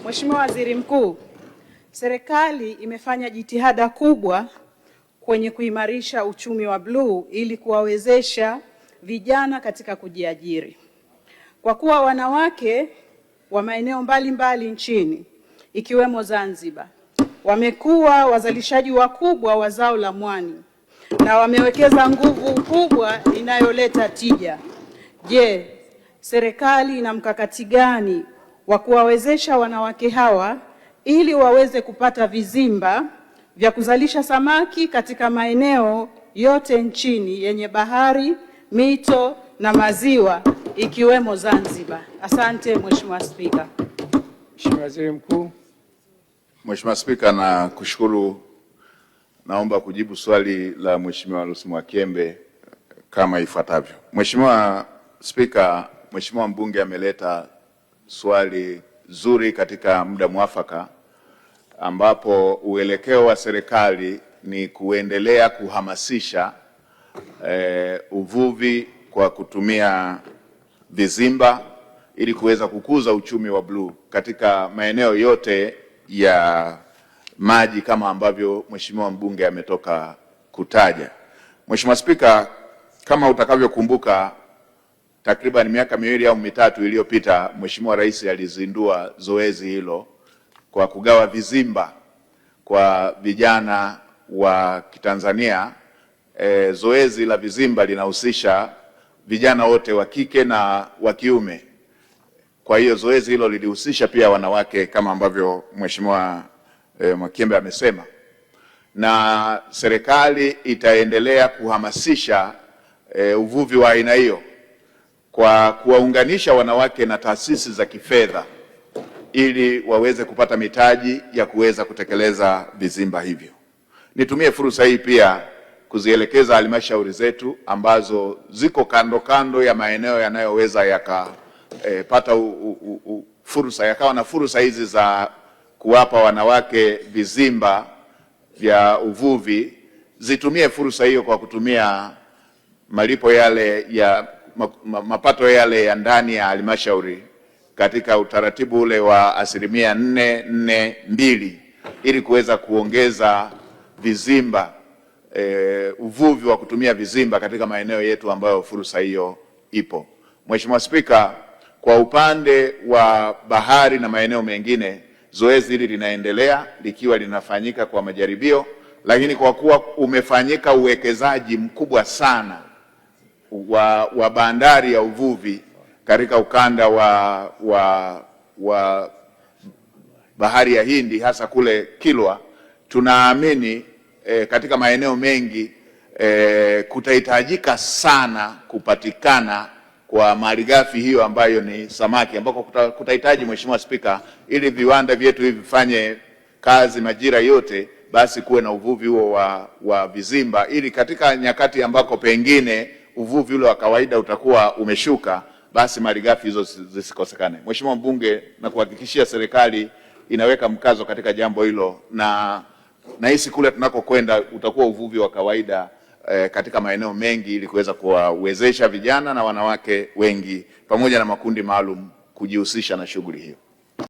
Mheshimiwa Waziri Mkuu, serikali imefanya jitihada kubwa kwenye kuimarisha uchumi wa bluu ili kuwawezesha vijana katika kujiajiri. Kwa kuwa wanawake wa maeneo mbalimbali nchini ikiwemo Zanzibar wamekuwa wazalishaji wakubwa wa zao la mwani na wamewekeza nguvu kubwa inayoleta tija. Je, serikali ina mkakati gani wa kuwawezesha wanawake hawa ili waweze kupata vizimba vya kuzalisha samaki katika maeneo yote nchini yenye bahari, mito na maziwa ikiwemo Zanzibar? Asante Mheshimiwa Spika. Mheshimiwa Waziri Mkuu. Mheshimiwa Spika, na kushukuru. Naomba kujibu swali la Mheshimiwa Lucy Mwakyembe kama ifuatavyo. Mheshimiwa Spika, Mheshimiwa mbunge ameleta swali zuri katika muda mwafaka, ambapo uelekeo wa serikali ni kuendelea kuhamasisha uvuvi kwa kutumia vizimba ili kuweza kukuza uchumi wa bluu katika maeneo yote ya maji kama ambavyo Mheshimiwa mbunge ametoka kutaja. Mheshimiwa Spika, kama utakavyokumbuka, takriban miaka 2 au 3 iliyopita Mheshimiwa Rais alizindua zoezi hilo kwa kugawa vizimba kwa vijana wa Kitanzania. Zoezi la vizimba linahusisha vijana wote wa kike na wa kiume. Kwa hiyo zoezi hilo lilihusisha pia wanawake kama ambavyo Mheshimiwa Mwakyembe amesema, na serikali itaendelea kuhamasisha uvuvi wa aina hiyo kwa kuwaunganisha wanawake na taasisi za kifedha ili waweze kupata mitaji ya kuweza kutekeleza vizimba hivyo. Nitumie fursa hii pia kuzielekeza halmashauri zetu ambazo ziko kando kando ya maeneo yanayoweza yakapata fursa, yakawa na fursa hizi za kuwapa wanawake vizimba vya uvuvi, zitumie fursa hiyo kwa kutumia malipo yale ya mapato yale ya ndani ya halmashauri katika utaratibu ule wa 442 ili kuweza kuongeza vizimba, uvuvi wa kutumia vizimba katika maeneo yetu ambayo fursa hiyo ipo. Mheshimiwa Spika, kwa upande wa bahari na maeneo mengine, zoezi hili linaendelea likiwa linafanyika kwa majaribio, lakini kwa kuwa umefanyika uwekezaji mkubwa sana wa bandari ya uvuvi katika ukanda wa bahari ya Hindi, hasa kule Kilwa, tunaamini katika maeneo mengi kutahitajika sana kupatikana kwa malighafi hiyo ambayo ni samaki, ambako kutahitaji, Mheshimiwa Spika, ili viwanda vyetu hivi vifanye kazi majira yote, basi kuwe na uvuvi huo wa vizimba, ili katika nyakati ambako pengine uvuvi ule wa kawaida utakuwa umeshuka, basi malighafi hizo zisikosekane. Mheshimiwa mbunge, na kuhakikishia serikali inaweka mkazo katika jambo hilo, na hisi kule tunakokwenda utakuwa uvuvi wa kawaida katika maeneo mengi ili kuweza kuwawezesha vijana na wanawake wengi pamoja na makundi maalum kujihusisha na shughuli hiyo.